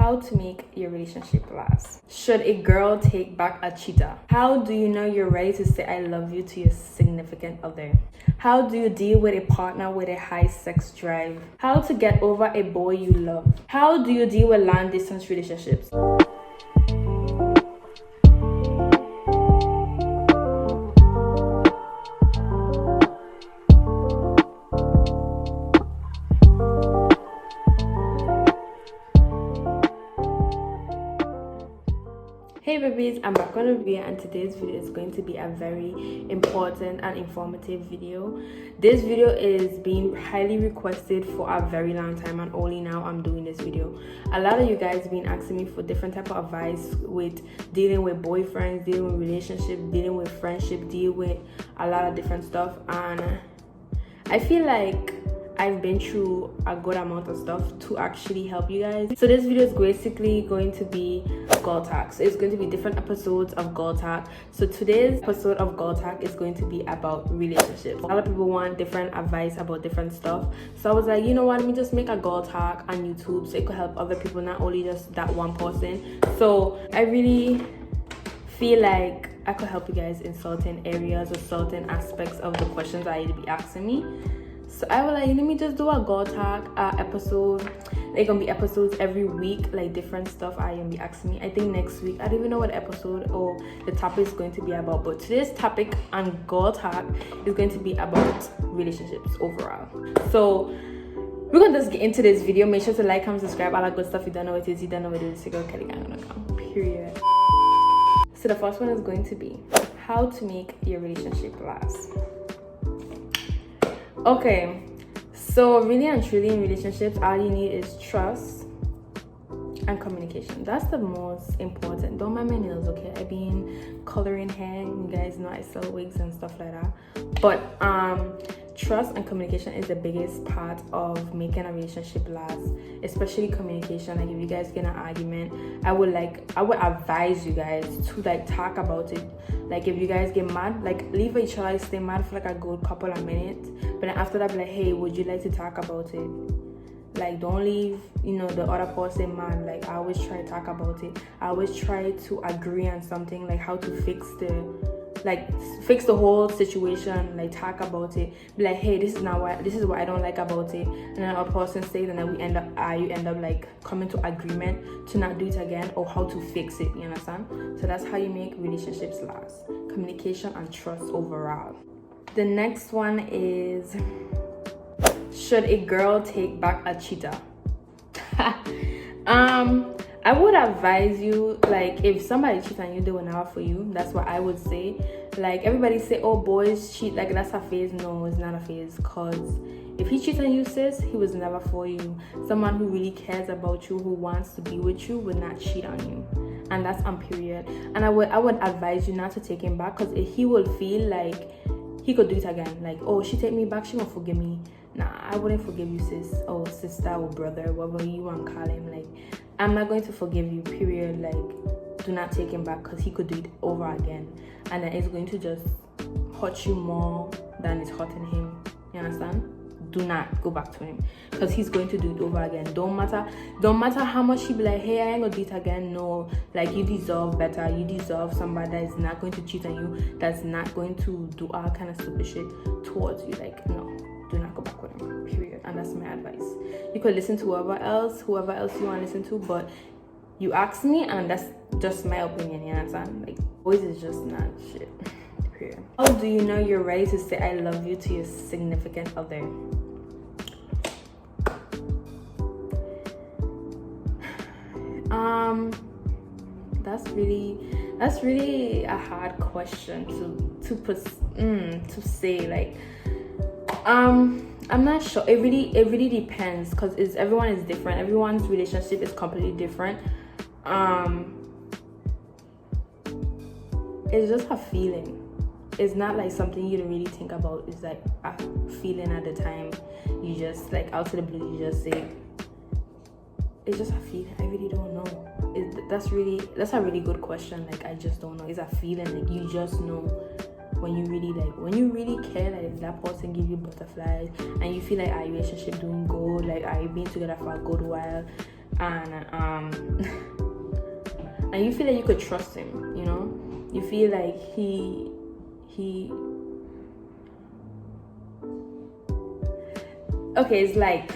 How to make your relationship last. Should a girl take back a cheetah? How do you know you're ready to say I love you to your significant other? How do you deal with a partner with a high sex drive? How to get over a boy you love? How do you deal with long distance relationships? Hey babies, I'm back on a video, and today's video is going to be a very important and informative video. This video is being highly requested for a very long time, and only now I'm doing this video. A lot of you guys been asking me for different type of advice with dealing with boyfriends, dealing with relationships, dealing with friendship, dealing with a lot of different stuff, and I feel like I've been through a good amount of stuff to actually help you guys. So this video is basically going to be Girl Talk. So it's going to be different episodes of Girl Talk. So today's episode of Girl Talk is going to be about relationships. A lot of people want different advice about different stuff. So I was like, you know what, let me just make a Girl Talk on YouTube so it could help other people, not only just that one person. So I really feel like I could help you guys in certain areas or certain aspects of the questions that you'd be asking me. So I was like, let me just do a Girl Talk episode. They're gonna be episodes every week, like different stuff I gonna be asking me. I think next week, I don't even know what episode or the topic is going to be about, but today's topic on Girl Talk is going to be about relationships overall. So we're gonna just get into this video. Make sure to like, comment, subscribe, all that good stuff. You don't know what it is, you don't know what it is, period. So the first one is going to be how to make your relationship last. Okay, so really and truly in relationships, all you need is trust and communication. That's the most important. Don't mind my nails, okay? I've been coloring hair. You guys know I sell wigs and stuff like that. But trust and communication is the biggest part of making a relationship last, especially communication. Like if you guys get an argument, I would advise you guys to like talk about it. Like if you guys get mad, like leave each other, stay mad for like a good couple of minutes, but then after that be like, hey, would you like to talk about it? Like don't leave the other person mad. Like I always try to talk about it. I always try to agree on something, like how to fix the whole situation, like talk about it, be like, hey, this is what I don't like about it, and then a person says, and then you end up like coming to agreement to not do it again, or how to fix it, you understand? So that's how you make relationships last. Communication and trust overall. The next one is, should a girl take back a cheetah? I would advise you, like, if somebody cheats on you, they will never for you. That's what I would say. Like, everybody say, oh, boys cheat, like, that's a phase. No, it's not a phase. Because if he cheats on you, sis, he was never for you. Someone who really cares about you, who wants to be with you, would not cheat on you. And that's on period. And I would advise you not to take him back, because he will feel like he could do it again. Like, oh, she take me back, she won't forgive me. Nah, I wouldn't forgive you, sis, or sister, or brother, whatever you want to call him. Like, I'm not going to forgive you, period. Like, do not take him back, because he could do it over again, and then it's going to just hurt you more than it's hurting him. You understand? Do not go back to him, because he's going to do it over again. Don't matter how much he be like, hey, I ain't gonna do it again. No, like, you deserve better. You deserve somebody that is not going to cheat on you, that's not going to do all kind of stupid shit towards you. Like, no, do not go back with him, period. And that's my advice. You could listen to whoever else you want to listen to, but you asked me, and that's just my opinion. You understand? Like, boys is just not shit, period. How do you know you're ready to say I love you to your significant other? That's really a hard question to say. Like, I'm not sure. It really depends, because everyone is different. Everyone's relationship is completely different. It's just a feeling. It's not like something you don't really think about. It's like a feeling at the time. You just, like, out of the blue, you just say, it's just a feeling. I really don't know. That's a really good question. Like, I just don't know. It's a feeling. Like, you just know when you really care. Like, if that person give you butterflies, and you feel like our relationship doing good, like, are you been together for a good while, and and you feel like you could trust him, you know? You feel like he okay, it's like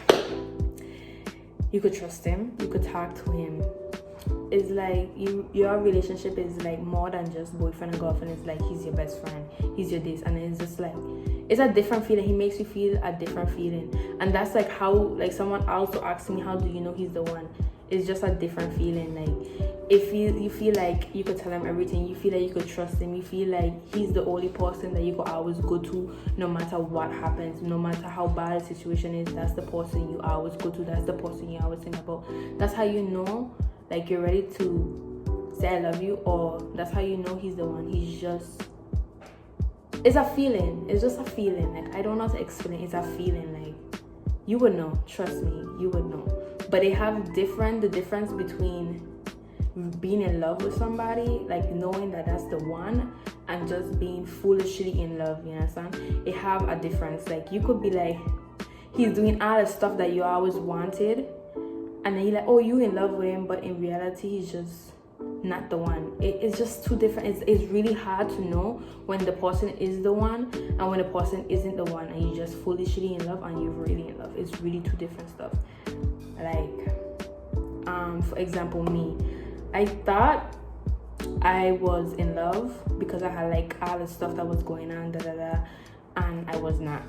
you could trust him, you could talk to him. It's like your relationship is like more than just boyfriend and girlfriend. It's like he's your best friend, he's your this, and it's just like it's a different feeling. He makes you feel a different feeling, and that's like how, like, someone also asked me, how do you know he's the one? It's just a different feeling. Like, if you feel like you could tell him everything, you feel like you could trust him, you feel like he's the only person that you could always go to no matter what happens, no matter how bad the situation is. That's the person you always go to, that's the person you always think about. That's how you know, like, you're ready to say I love you, or that's how you know he's the one. He's just, it's a feeling. It's just a feeling. Like, I don't know how to explain it. It's a feeling. Like, you would know. Trust me, you would know. But they have the difference between being in love with somebody, like knowing that that's the one, and just being foolishly in love, you understand? It have a difference. Like, you could be like, he's doing all the stuff that you always wanted, and then you're like, oh, you in love with him, but in reality he's just not the one. It's just two different. It's really hard to know when the person is the one and when the person isn't the one, and you're just foolishly in love and you're really in love. It's really two different stuff. Like, for example, me, I thought I was in love because I had like all the stuff that was going on, and I was not.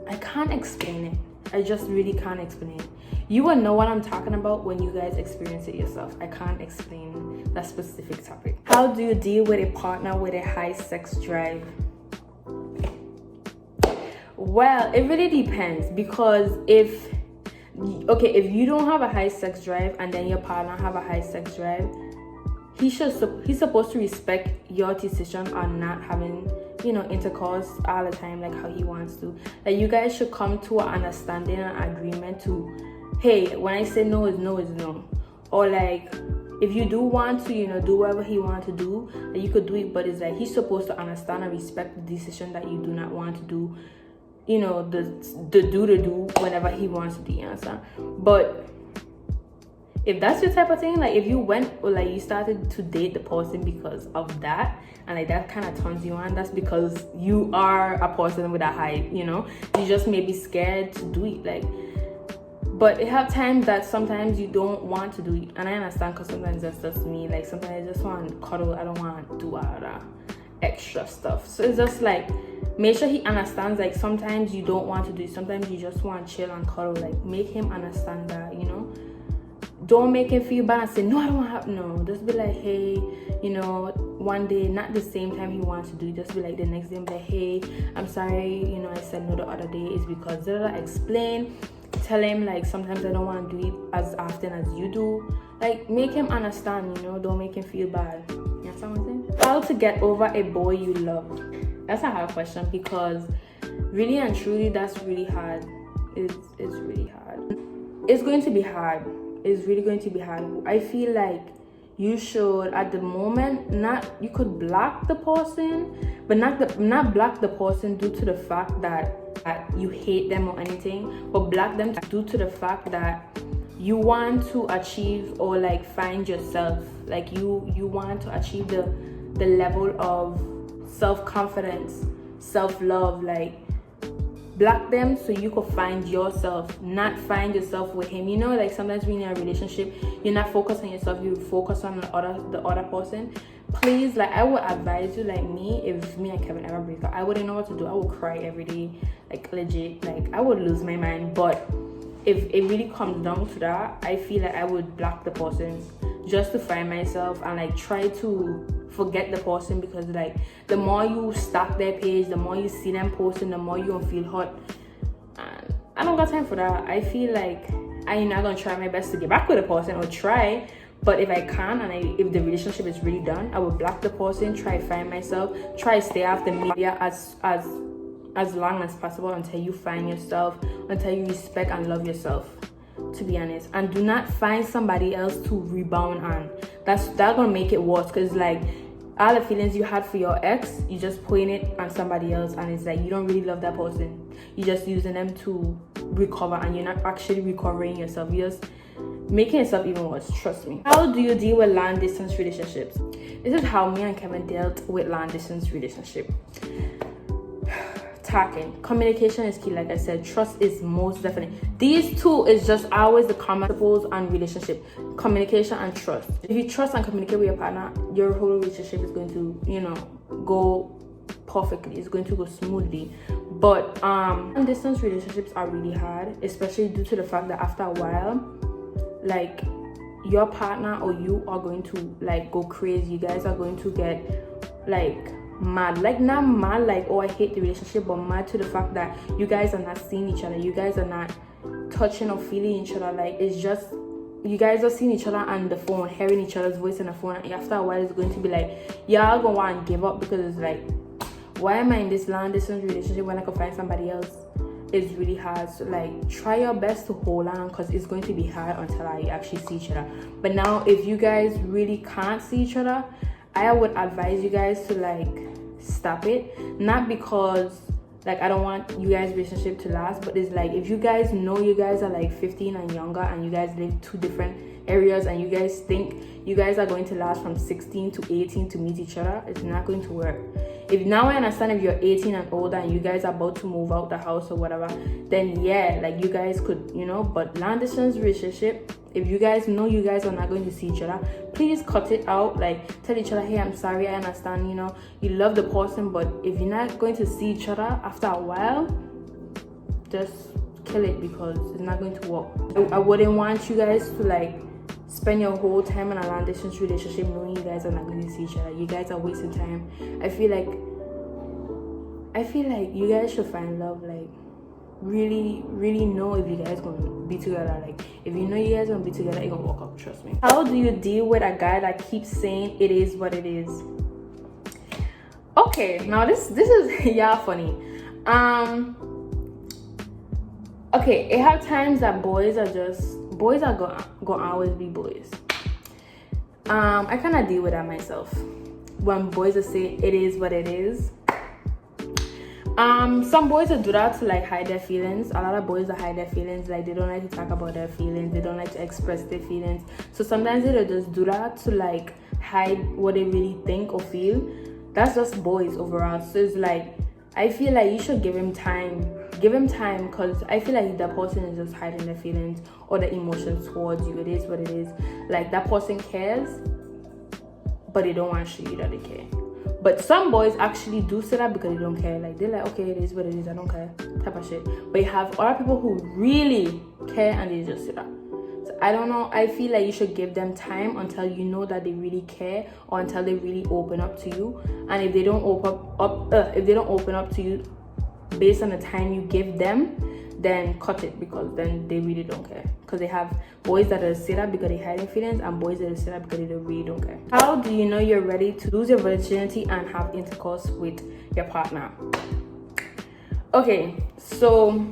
I can't explain it. I just really can't explain it. You will know what I'm talking about when you guys experience it yourself. I can't explain that specific topic. How do you deal with a partner with a high sex drive? Well, it really depends, because if you don't have a high sex drive and then your partner have a high sex drive, he's supposed to respect your decision on not having, intercourse all the time like how he wants to. Like, you guys should come to an understanding and agreement to, hey, when I say no is no is no. Or like, if you do want to, do whatever he wants to do, then you could do it, but it's like he's supposed to understand and respect the decision that you do not want to do. The do whenever he wants to do, you understand? But if that's your type of thing, like if you went or like you started to date the person because of that, and like that kind of turns you on, that's because you are a person with a high, you just may be scared to do it. Like, but it have times that sometimes you don't want to do it, and I understand, because sometimes that's just me. Like, sometimes I just want to cuddle, I don't want to do all that extra stuff. So it's just like, make sure he understands, like, sometimes you don't want to do it, sometimes you just want to chill and cuddle. Like, make him understand that, don't make him feel bad and say, no, I don't want to. No, just be like, hey, one day, not the same time he wants to do it, just be like the next day, be like, hey, I'm sorry, I said no the other day, is because explain. Tell him, like, sometimes I don't want to do it as often as you do. Like, make him understand, don't make him feel bad. You understand what I'm saying? How to get over a boy you love? That's a hard question, because really and truly, that's really hard. It's really hard. It's going to be hard. It's really going to be hard. I feel like you should, at the moment, you could block the person, but not block the person due to the fact that you hate them or anything, but block them due to the fact that you want to achieve or like find yourself. Like, you want to achieve the level of self-confidence, self-love. Like, block them so you could find yourself, not find yourself with him. Like, sometimes when you're in a relationship, you're not focused on yourself, you focus on the other person. Please, like, I would advise you, like, me, if me and Kevin ever break up, I wouldn't know what to do. I would cry every day, like, legit. Like, I would lose my mind. But if it really comes down to that, I feel like I would block the person just to find myself and like try to forget the person, because like the more you stalk their page, the more you see them posting, the more you don't feel hot. And I don't got time for that. I feel like I'm not gonna try my best to get back with the person, or try, but if I can, and if the relationship is really done, I will block the person, try to find myself, try to stay off the media as long as possible until you find yourself, until you respect and love yourself, to be honest. And do not find somebody else to rebound on. That's gonna make it worse, because like all the feelings you had for your ex, you just putting it on somebody else, and it's like you don't really love that person. You're just using them to recover, and you're not actually recovering yourself. making itself even worse. Trust me. How do you deal with long distance relationships? This is how me and Kevin dealt with long distance relationship. Talking, communication is key. Like I said, trust is most definitely. These two is just always the common principles on relationship: communication and trust. If you trust and communicate with your partner, your whole relationship is going to, go perfectly. It's going to go smoothly. But long distance relationships are really hard, especially due to the fact that after a while, like, your partner or you are going to like go crazy. You guys are going to get like mad, like not mad like, oh I hate the relationship, but mad to the fact that you guys are not seeing each other, you guys are not touching or feeling each other. Like, it's just, you guys are seeing each other on the phone, hearing each other's voice on the phone, and after a while it's going to be like, y'all gonna want to give up, because it's like, why am I in this long distance relationship when I could find somebody else? It's really hard. So like, try your best to hold on, because it's going to be hard until I actually see each other. But now, if you guys really can't see each other, I would advise you guys to like stop it. Not because like I don't want you guys' relationship to last, but it's like, if you guys know you guys are like 15 and younger, and you guys live two different areas, and you guys think you guys are going to last from 16 to 18 to meet each other, it's not going to work. If now I understand, if you're 18 and older and you guys are about to move out the house or whatever, then yeah, like you guys could, but long distance relationship, if you guys know you guys are not going to see each other, please cut it out. Like, tell each other, hey, I'm sorry, I understand, you love the person, but if you're not going to see each other after a while, just kill it, because it's not going to work. I wouldn't want you guys to like spend your whole time in a long distance relationship knowing you guys are not going to see each other. You guys are wasting time. I feel like you guys should find love. Like, really know if you guys gonna be together. Like, if you know you guys gonna be together, you're gonna walk up, trust me. How do you deal with a guy that keeps saying it is what it is? Okay, now this is yeah, funny. Okay, it have times that boys are gonna always be boys. I kind of deal with that myself. When boys are saying it is what it is. Some boys will do that to like hide their feelings. A lot of boys will hide their feelings. Like, they don't like to talk about their feelings. They don't like to express their feelings. So sometimes they'll just do that to like hide what they really think or feel. That's just boys overall. So it's like, I feel like you should give him time, because I feel like that person is just hiding their feelings or their emotions towards you. It is what it is. Like, that person cares, but they don't want to show you that they care. But some boys actually do say that because they don't care. Like, they're like, okay, it is what it is, I don't care, type of shit. But you have other people who really care and they just say that. So I don't know, I feel like you should give them time until you know that they really care, or until they really open up to you. And if they don't open up to you based on the time you give them, then cut it, because then they really don't care. Because they have boys that will say that because they hide their feelings, and boys that will say that because they really don't care. How do you know you're ready to lose your virginity and have intercourse with your partner? Okay, so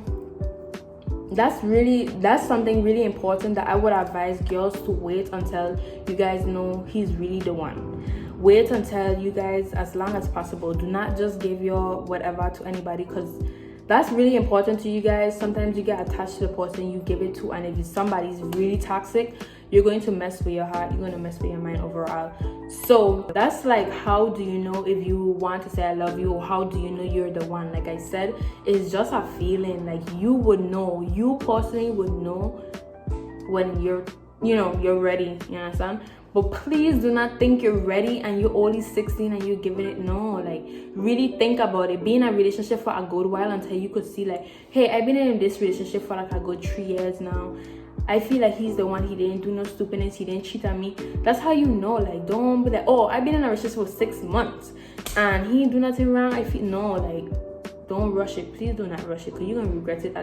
that's something really important that I would advise girls to wait until you guys know he's really the one. Wait until you guys, as long as possible. Do not just give your whatever to anybody, because that's really important to you guys. Sometimes you get attached to the person you give it to, and if somebody's really toxic, you're going to mess with your heart, you're going to mess with your mind overall. So that's like, how do you know if you want to say I love you, or how do you know you're the one? Like I said, it's just a feeling. Like, you would know, you personally would know when you're ready, you understand? But please do not think you're ready and you're only 16 and you're giving it. No, like, really think about it. Be in a relationship for a good while until you could see like, hey, I've been in this relationship for like a good 3 years now. I feel like he's the one. He didn't do no stupidness. He didn't cheat on me. That's how you know. Like, don't be like, oh, I've been in a relationship for 6 months and he didn't do nothing wrong. I feel, no, like, don't rush it. Please do not rush it, because you're going to regret it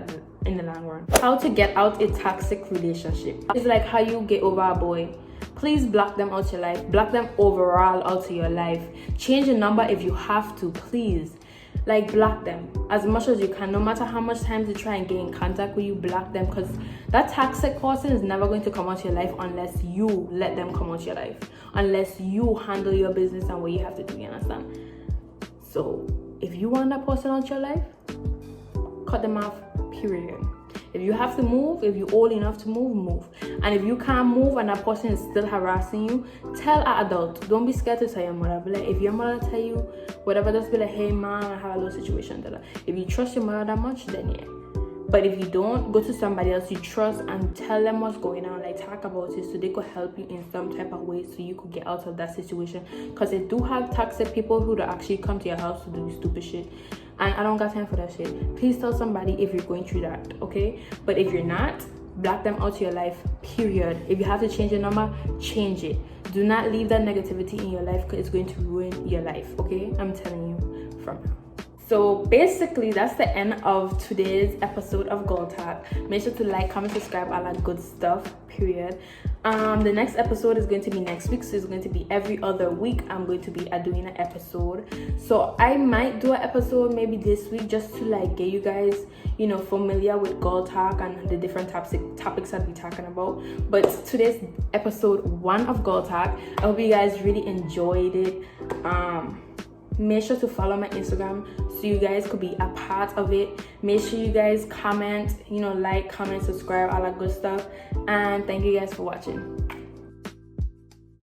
in the long run. How to get out a toxic relationship. It's like how you get over a boy. Please block them out your life. Block them overall out of your life. Change the number if you have to, please. Like, block them as much as you can. No matter how much times they try and get in contact with you, block them, because that toxic person is never going to come out your life unless you let them come out your life. Unless you handle your business and what you have to do, you understand? So if you want that person out your life, cut them off, period. If you have to move, if you're old enough to move. And if you can't move and that person is still harassing you, tell an adult. Don't be scared to tell your mother. Be like, if your mother tell you whatever, just be like, hey mom, I have a little situation. If you trust your mother that much, then yeah. But if you don't, go to somebody else you trust and tell them what's going on. Like, talk about it so they could help you in some type of way so you could get out of that situation. Because they do have toxic people who actually come to your house to do stupid shit. And I don't got time for that shit. Please tell somebody if you're going through that, okay? But if you're not, block them out of your life, period. If you have to change your number, change it. Do not leave that negativity in your life because it's going to ruin your life, okay? I'm telling you from now. So basically, that's the end of today's episode of Girl Talk. Make sure to like, comment, subscribe, all that good stuff, period. The next episode is going to be next week, so it's going to be every other week. I'm going to be doing an episode. So I might do an episode maybe this week just to like get you guys, you know, familiar with Girl Talk and the different topics I'll be talking about. But today's episode 1 of Girl Talk, I hope you guys really enjoyed it. Make sure to follow my Instagram so you guys could be a part of it. Make sure you guys comment, you know, like, comment, subscribe, all that good stuff. And thank you guys for watching.